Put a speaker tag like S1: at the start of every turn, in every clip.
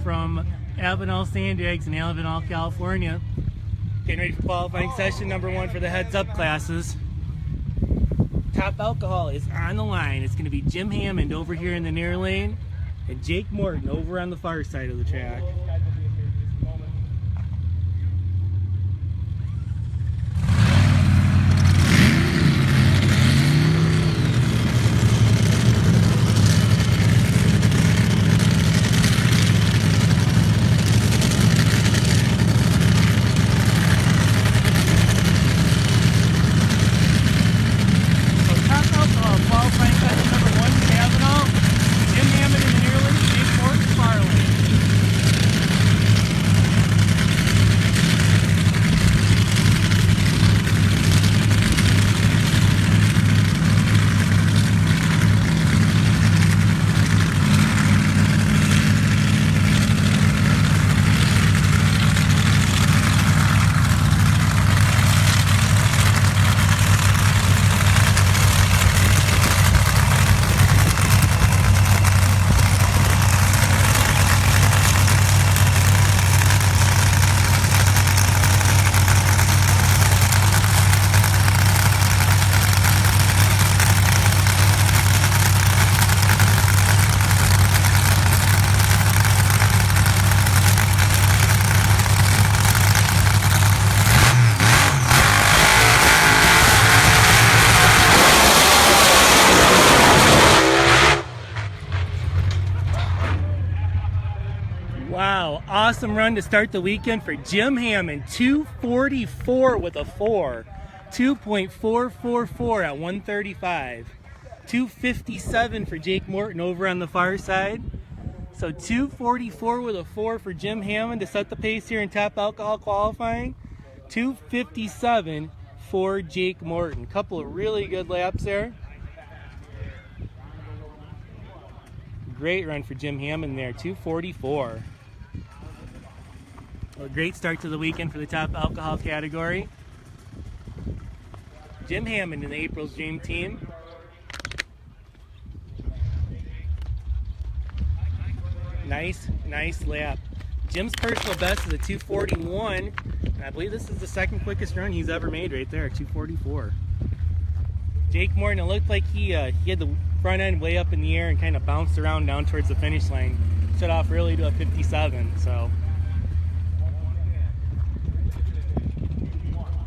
S1: from Avenal Sand Drags in Avenal, California. Getting ready for qualifying session number 1 for the heads up classes. Top alcohol is on the line. It's going to be Jim Hammond over here in the near lane and Jake Morton over on the far side of the track. Wow, awesome run to start the weekend for Jim Hammond. 2:44 with a 4. 2.444 at 135. 2:57 for Jake Morton over on the far side. So 2:44 with a 4 for Jim Hammond to set the pace here in top alcohol qualifying. 2:57 for Jake Morton. Couple of really good laps there. Great run for Jim Hammond there, 2:44. A great start to the weekend for the top alcohol category. Jim Hammond in the April's Dream Team. Nice lap. Jim's personal best is a 2:41. I believe this is the second quickest run he's ever made right there, 2:44. Jake Morton, it looked like he had the front end way up in the air and kind of bounced around down towards the finish line. Shut off really to a 57, so.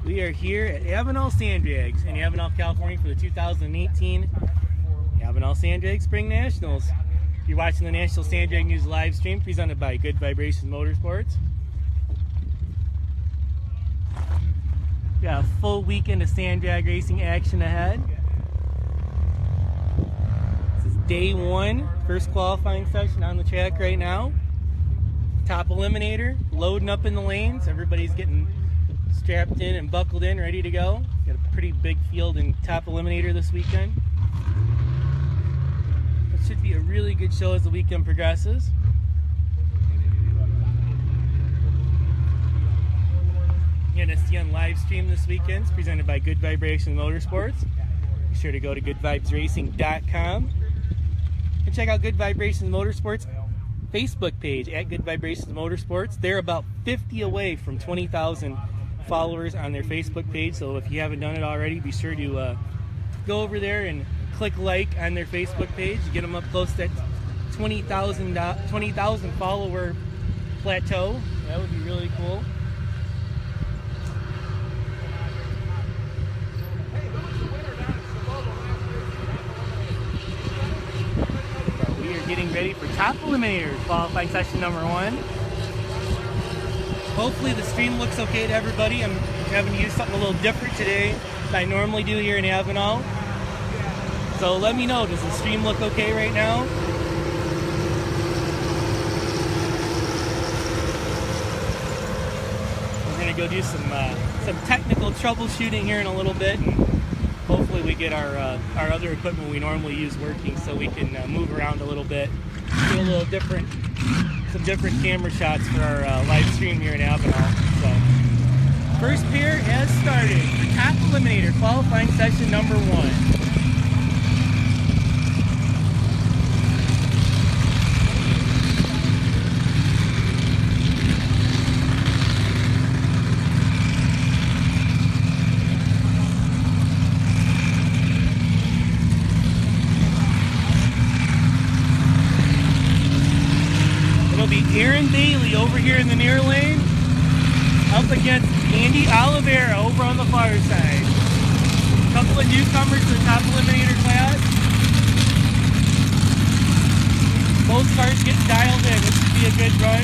S1: We are here at Avenal Sand Drags in Avenal, California for the 2018 Avenal Sand Drag Spring Nationals. You're watching the National Sand Drag News live stream presented by Good Vibrations Motorsports. We got a full weekend of sand drag racing action ahead. This is day 1, first qualifying session on the track right now. Top Eliminator, loading up in the lanes. Everybody's getting strapped in and buckled in, ready to go. Got a pretty big field in Top Eliminator this weekend. It should be a really good show as the weekend progresses. NSDN live stream this weekend is presented by Good Vibrations Motorsports. Be sure to go to goodvibesracing.com and check out Good Vibrations Motorsports Facebook page at Good Vibrations Motorsports. They're about 50 away from 20,000 followers on their Facebook page, so if you haven't done it already, be sure to go over there and click like on their Facebook page. Get them up close to that 20,000 follower plateau. That would be really cool. We are getting ready for Top Eliminator qualifying session number 1. Hopefully the stream looks okay to everybody. I'm having to use something a little different today than I normally do here in Avenal. So let me know, does the stream look okay right now? We're going to go do some technical troubleshooting here in a little bit, and hopefully we get our other equipment we normally use working so we can move around a little bit, do a little different, some different camera shots for our live stream here in Avenal. So, first pair has started for Top Eliminator qualifying session number 1. be Aaron Bailey over here in the near lane, up against Andy Oliveira over on the far side. A couple of newcomers to the top eliminator class. Both cars get dialed in. This should be a good run.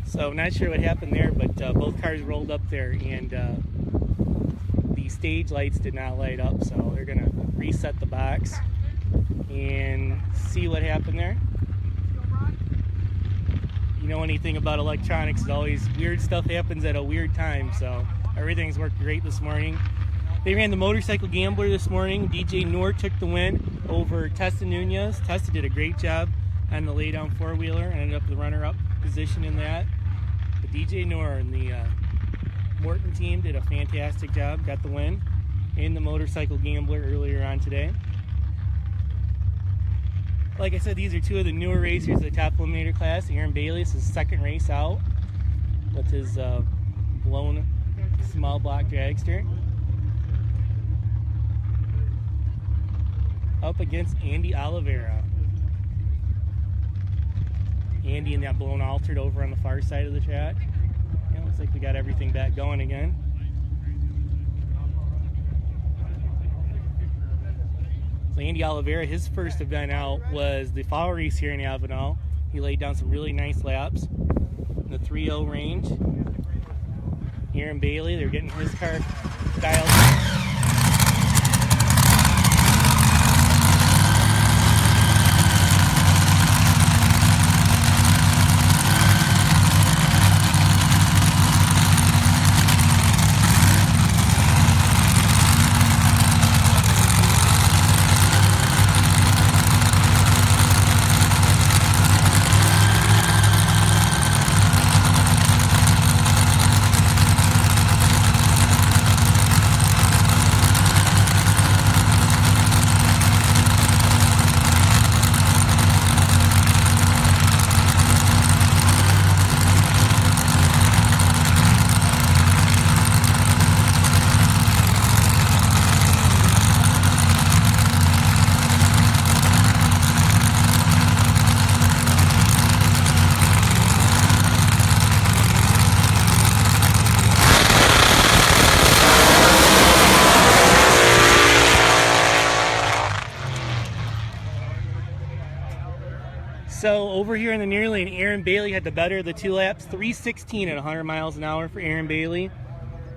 S1: So I'm not sure what happened there, but both cars rolled up there and the stage lights did not light up, so they're going to reset the box and see what happened there. You know anything about electronics, it's always weird stuff happens at a weird time, so everything's worked great this morning. They ran the Motorcycle Gambler this morning. DJ Noor took the win over Testa Nunez. Testa did a great job on the laydown four-wheeler and ended up the runner-up position in that. But DJ Noor and the Morton team did a fantastic job, got the win in the Motorcycle Gambler earlier on today. Like I said, these are two of the newer racers of the top eliminator class. Aaron Bailey is his second race out with his blown small block dragster. Up against Andy Oliveira. Andy in that blown altered over on the far side of the track. Yeah, looks like we got everything back going again. So Andy Oliveira, his first event out was the fall race here in Avenal. He laid down some really nice laps in the 3.0 range. Aaron Bailey, they're getting his car dialed. So over here in the near lane, Aaron Bailey had the better of the two laps, 3:16 at 100 miles an hour for Aaron Bailey.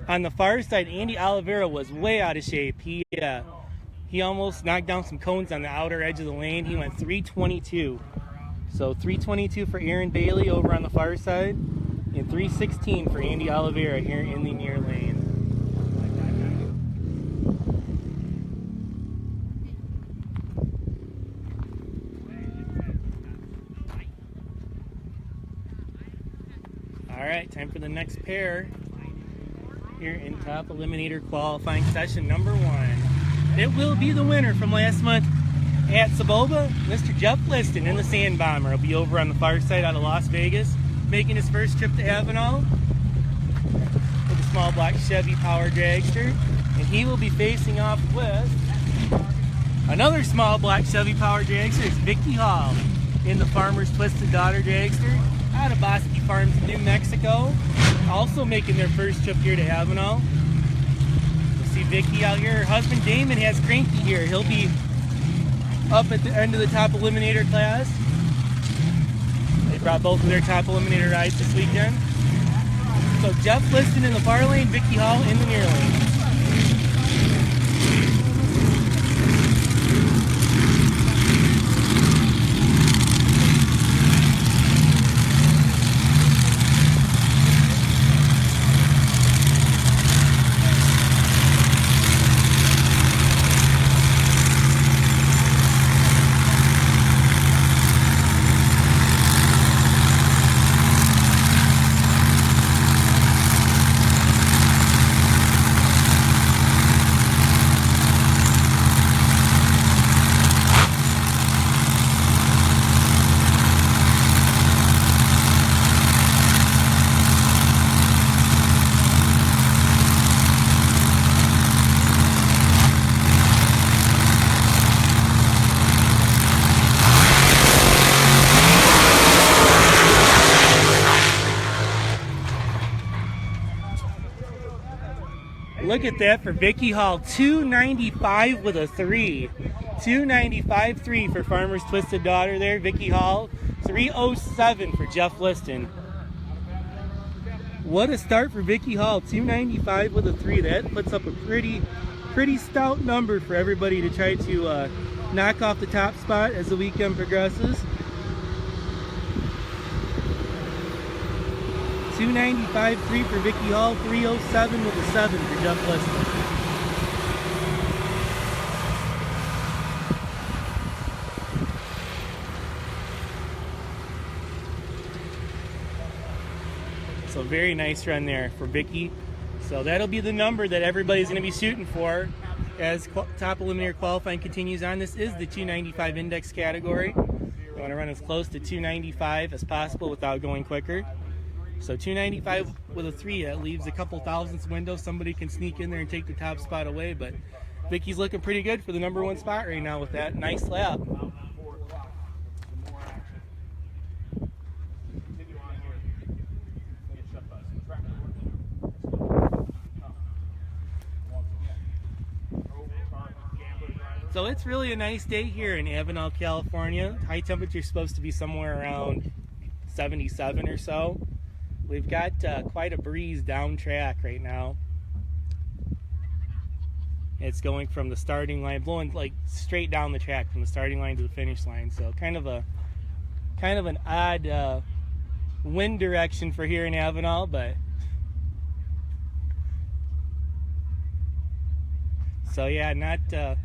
S1: On the far side, Andy Oliveira was way out of shape. He almost knocked down some cones on the outer edge of the lane. He went 3:22. So 3:22 for Aaron Bailey over on the far side, and 3:16 for Andy Oliveira here in the near lane. All right, time for the next pair here in top eliminator qualifying session number 1. It will be the winner from last month at Saboba, Mr. Jeff Liston in the Sand Bomber. He'll be over on the far side out of Las Vegas, making his first trip to Avenal with a small block Chevy power dragster, and he will be facing off with another small block Chevy power dragster. It's Vicky Hall in the Farmer's Twisted Daughter dragster out of Bosque Farms, New Mexico, also making their first trip here to Avenal. You'll see Vicky out here. Her husband Damon has Cranky here. He'll be up at the end of the top eliminator class. brought both of their top eliminator rides this weekend. So Jeff Liston in the far lane, Vicky Hall in the near lane. Look at that for Vicky Hall, 295 with a 3. 295.3 for Farmer's Twisted Daughter there. Vicky Hall, 307 for Jeff Liston. What a start for Vicky Hall, 295 with a 3. That puts up a pretty stout number for everybody to try to knock off the top spot as the weekend progresses. 295.3 for Vicky Hall, 307 with a 7 for Jeff Liston. So very nice run there for Vicky. So that'll be the number that everybody's going to be shooting for as top eliminator qualifying continues on. This is the 295 index category. You want to run as close to 295 as possible without going quicker. So 295 with a 3, that leaves a couple thousandths window. Somebody can sneak in there and take the top spot away, but Vicky's looking pretty good for the number 1 spot right now with that nice lap. So it's really a nice day here in Avenal, California. High temperature is supposed to be somewhere around 77 or so. We've got quite a breeze down track right now. It's going from the starting line, blowing like straight down the track from the starting line to the finish line. So kind of an odd wind direction for here in Avenal, but so yeah, not a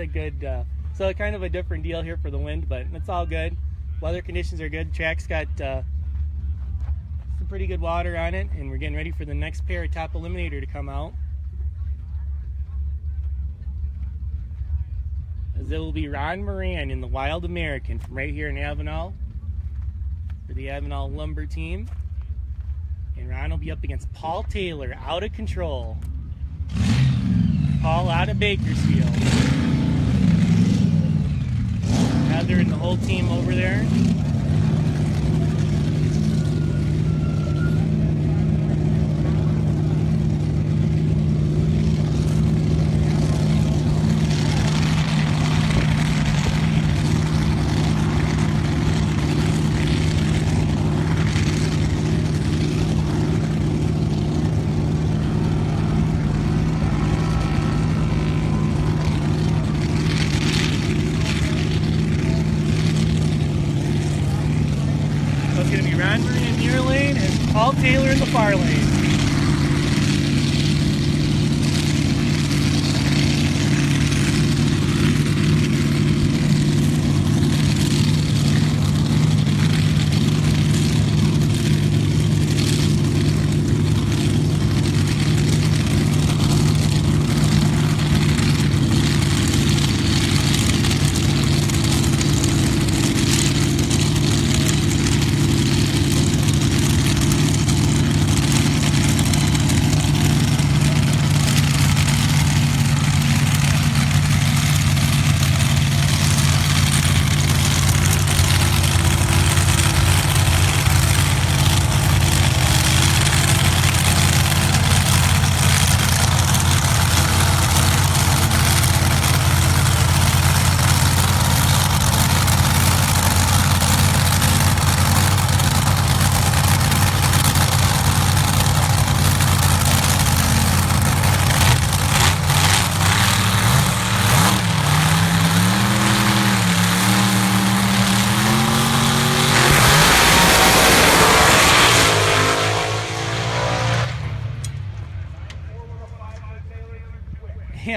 S1: good. So kind of a different deal here for the wind, but it's all good. Weather conditions are good. Track's got some pretty good water on it, and we're getting ready for the next pair of top eliminator to come out. As it will be Ron Moran in the Wild American from right here in Avenal for the Avenal Lumber team. And Ron will be up against Paul Taylor, out of control. Paul out of Bakersfield. Heather and the whole team over there. Paul Taylor in the far lane.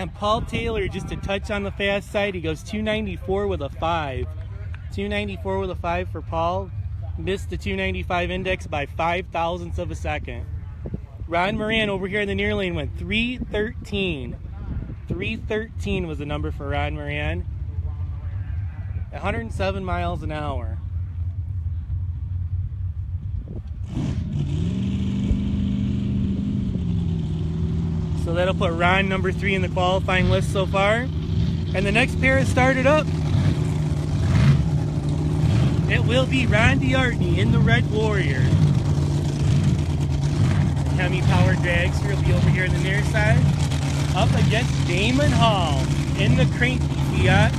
S1: Man, Paul Taylor just a touch on the fast side. He goes 294 with a 5. 294 with a 5 for Paul. Missed the 295 index by 0.005 of a second. Ron Moran over here in the near lane went 313. 313 was the number for Ron Moran. 107 miles an hour. So that'll put Ron number 3 in the qualifying list so far. And the next pair has started up. It will be Ron DeArtney in the Red Warrior. Hemi Power Dragster will be over here in the near side. Up against Damon Hall in the Cranky Fiat.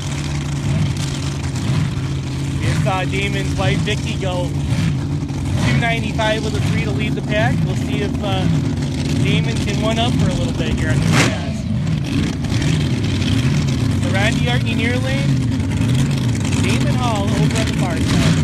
S1: We just saw Damon's wife Vicky go 295 with a 3 to lead the pack. We'll see if Damon can one up for a little bit here on the pass. So Ron DeArtney near lane. Damon Hall over on the far side.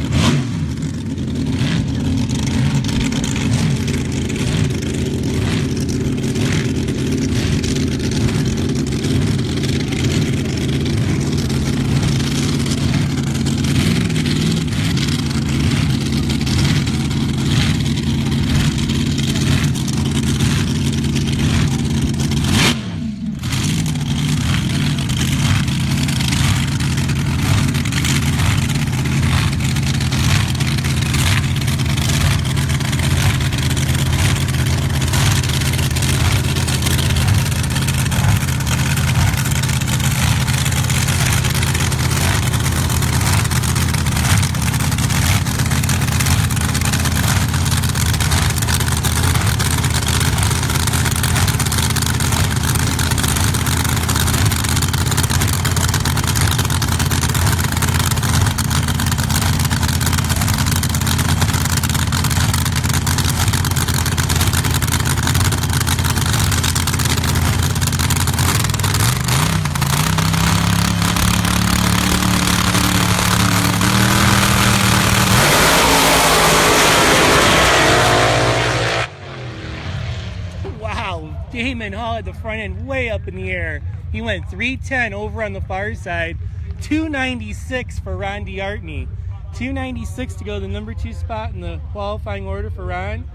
S1: Damon Hall at the front end, way up in the air. He went 310 over on the far side. 296 for Ron DeArtney. 296 to go the number 2 spot in the qualifying order for Ron.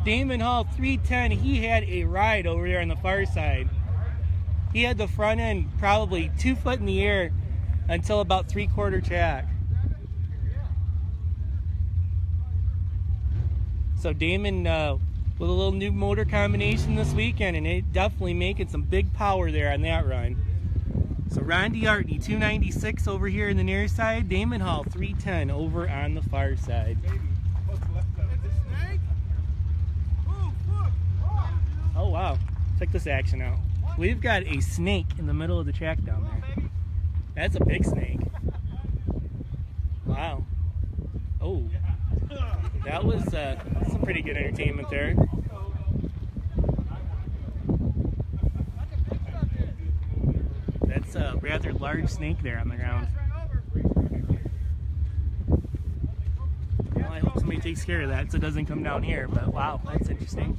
S1: Damon Hall 310. He had a ride over there on the far side. He had the front end probably 2 foot in the air until about 3/4 track. So Damon with a little new motor combination this weekend, and it definitely making some big power there on that run. So Ron DeArtney 296 over here in the near side. Damon Hall 310 over on the far side. Oh wow, check this action out. We've got a snake in the middle of the track down there. That's a big snake. Wow. Oh, that was some pretty good entertainment there. That's a rather large snake there on the ground. Well, I hope somebody takes care of that so it doesn't come down here, but wow, that's interesting.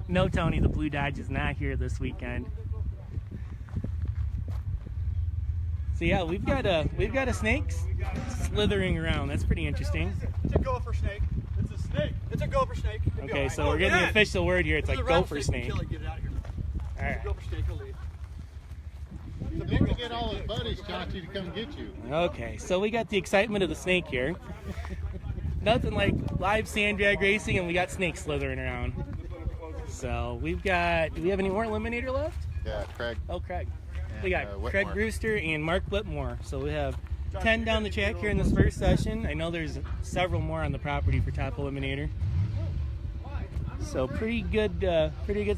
S1: No, Tony, the Blue Dodge is not here this weekend. So yeah, we've got a snake slithering around. That's pretty interesting.
S2: It's a gopher snake. It's a snake. It's a gopher snake.
S1: Okay, so we're getting the official word here. It's like gopher snake.
S2: Kill it, get it out of here.
S1: All right.
S2: Gopher snake will leave.
S3: He needs to get all his buddies, Chachi, to come get you.
S1: Okay, so we got the excitement of the snake here. Nothing like live sand drag racing, and we got snakes slithering around. So we've got. Do we have any more Eliminator left?
S3: Yeah, Craig.
S1: Oh, Craig.
S3: And,
S1: We got Craig
S3: Whitmore.
S1: Brewster and Mark Whitmore. So we have 10 down the track here in this first session. I know there's several more on the property for Top Eliminator. So pretty good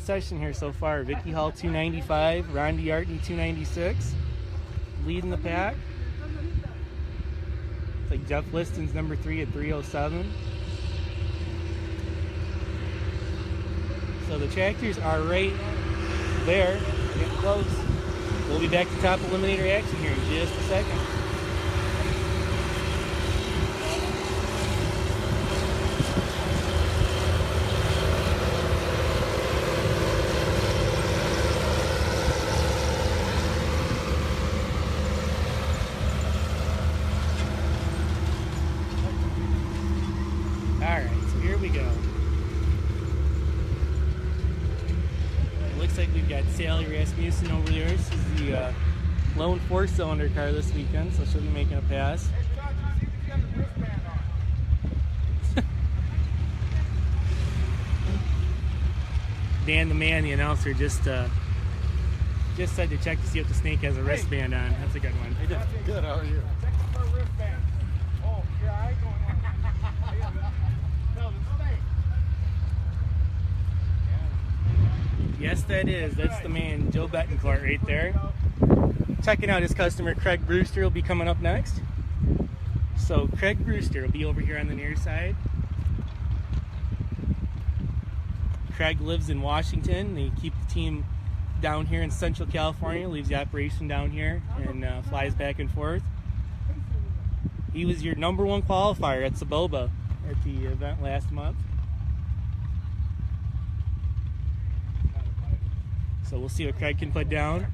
S1: session here so far. Vicky Hall 295, Ron DeArtney 296, leading the pack. It's like Jeff Liston's number 3 at 307. So the tractors are right there, getting close. We'll be back to Top Eliminator action here in just a second. we go. It looks like we've got Sally Rasmussen over there. This is the lone 4-cylinder car this weekend, so she'll be making a pass. Dan the man, the announcer, just said to check to see if the snake has a wristband on. That's a good one.
S3: Hey, good. How are you?
S1: Yes, that is. That's the man, Joe Betancourt, right there. Checking out his customer, Craig Brewster, will be coming up next. So Craig Brewster will be over here on the near side. Craig lives in Washington. They keep the team down here in Central California, leaves the operation down here, and flies back and forth. He was your #1 qualifier at Saboba at the event last month. So we'll see what Craig can put down.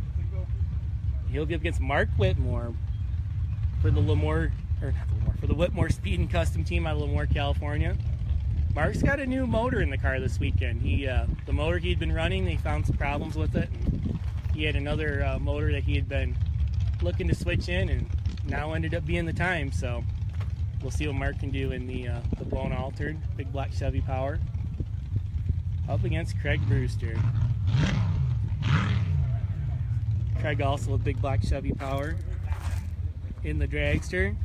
S1: He'll be up against Mark Whitmore for the for the Whitmore Speed and Custom team out of Lemoore, California. Mark's got a new motor in the car this weekend. The motor he'd been running, they found some problems with it. And he had another motor that he had been looking to switch in, and now ended up being the time. So we'll see what Mark can do in the blown altered big black Chevy Power up against Craig Brewster. Craig also with big black Chevy Power in the dragster.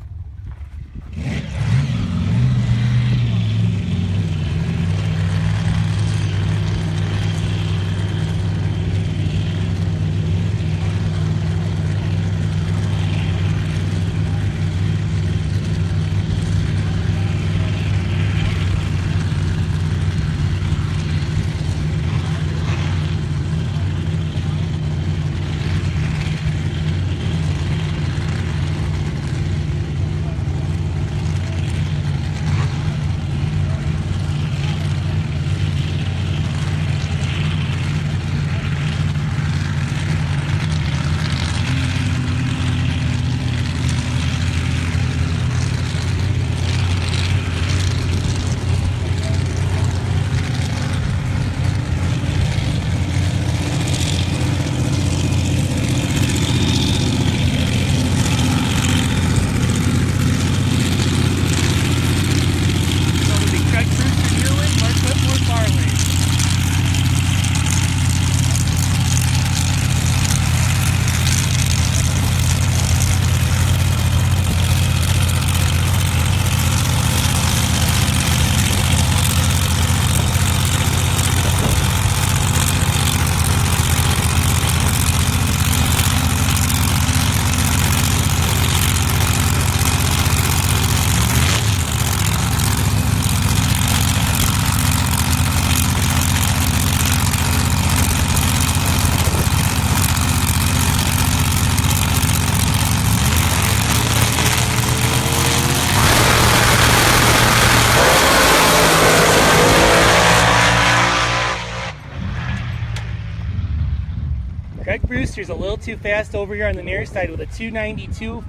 S1: Craig Brewster's a little too fast over here on the near side with a 292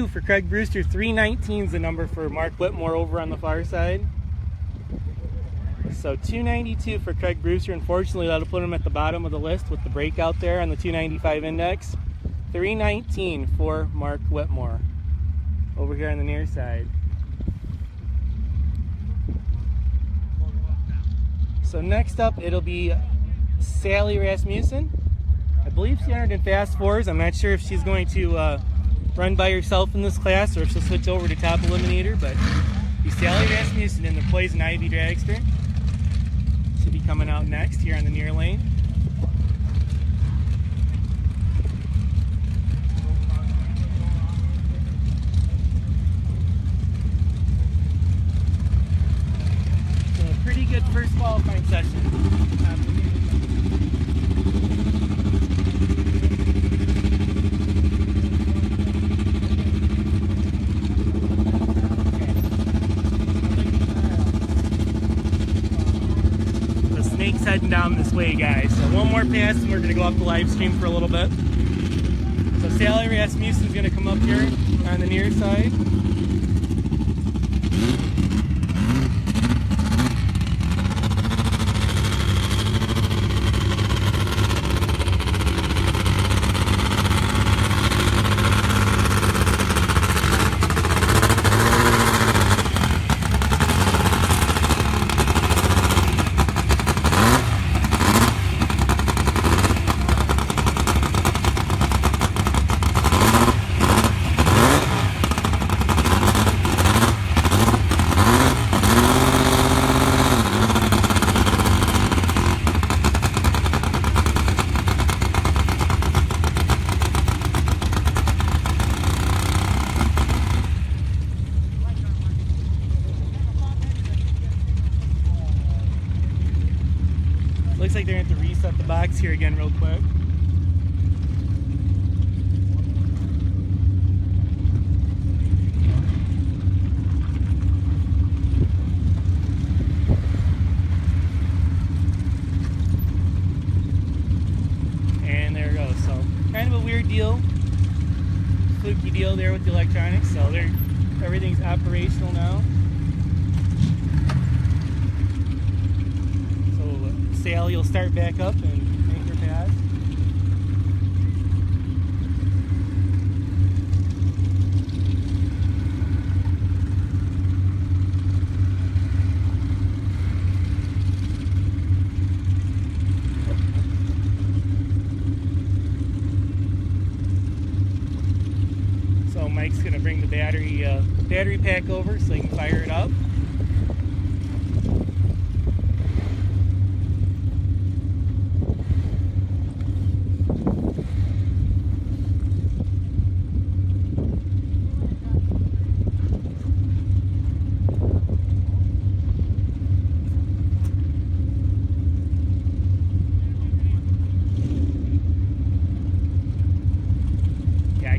S1: for Craig Brewster. 319 is the number for Mark Whitmore over on the far side. So 292 for Craig Brewster. Unfortunately, that'll put him at the bottom of the list with the breakout there on the 295 index. 319 for Mark Whitmore over here on the near side. So next up, it'll be Sally Rasmussen. I believe she entered in Fast Fours. I'm not sure if she's going to run by herself in this class or if she'll switch over to Top Eliminator, but be Sally Rasmussen in the Poison Ivy dragster. She'll be coming out next here on the near lane. So a pretty good first qualifying session. Snake's heading down this way, guys. So one more pass and we're going to go up the live stream for a little bit. So Sally Rasmussen's going to come up here on the near side. like they're going to have to reset the box here again real quick. And there it goes. So kind of a weird deal, fluky deal there with the electronics. So everything's operational now. Sally will start back up and make her pass. So Mike's gonna bring the battery pack over so he can fire it up.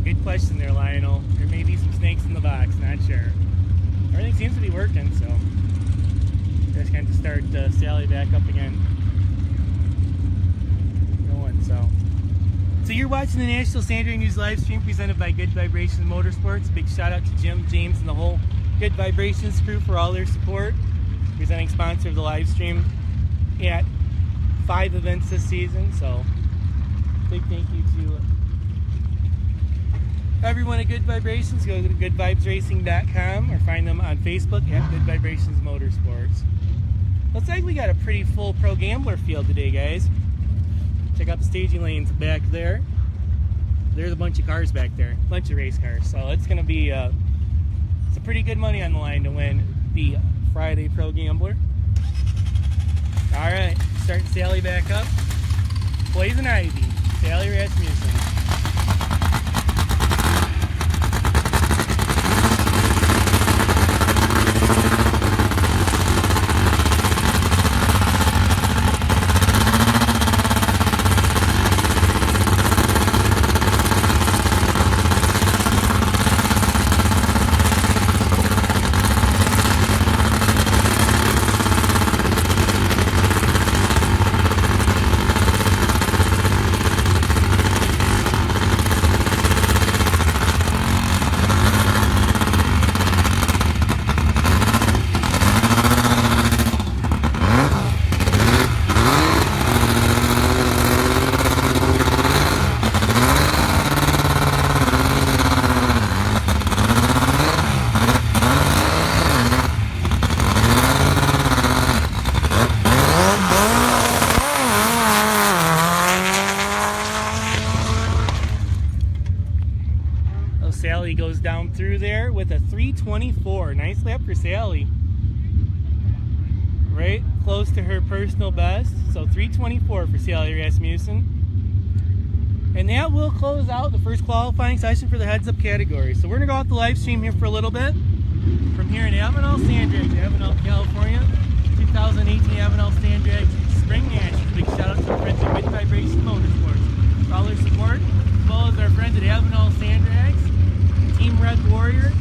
S1: Good question there, Lionel. There may be some snakes in the box, not sure. Everything seems to be working, so just going to start Sally back up again. Going, so you're watching the National Sand Ray News live stream presented by Good Vibrations Motorsports. Big shout out to Jim, James, and the whole Good Vibrations crew for all their support. Presenting sponsor of the live stream at 5 events this season, so big thank you to everyone at Good Vibrations. Go to goodvibesracing.com or find them on Facebook at Good Vibrations Motorsports. Looks like we got a pretty full pro gambler field today, guys. Check out the staging lanes back there. There's a bunch of cars back there, a bunch of race cars. So it's going to be some pretty good money on the line to win the Friday Pro Gambler. All right, starting Sally back up. Poison Ivy, Sally Rasmussen. Sally goes down through there with a 324. Nice lap for Sally. Right close to her personal best. So 324 for Sally Rasmussen. And that will close out the first qualifying session for the heads up category. So we're going to go off the live stream here for a little bit. From here in Avenal, Sand Drags, Avenal, California. 2018 Avenal Sand Drags Spring National. Big shout out to our friends at Good Vibration Motorsports for all their support, as well as our friends at Avenal Sand Drags, Team Red Warrior,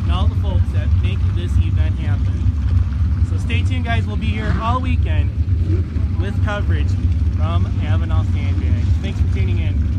S1: and all the folks that make this event happen. So stay tuned, guys. We'll be here all weekend with coverage from Avenal Sand Drags. Thanks for tuning in.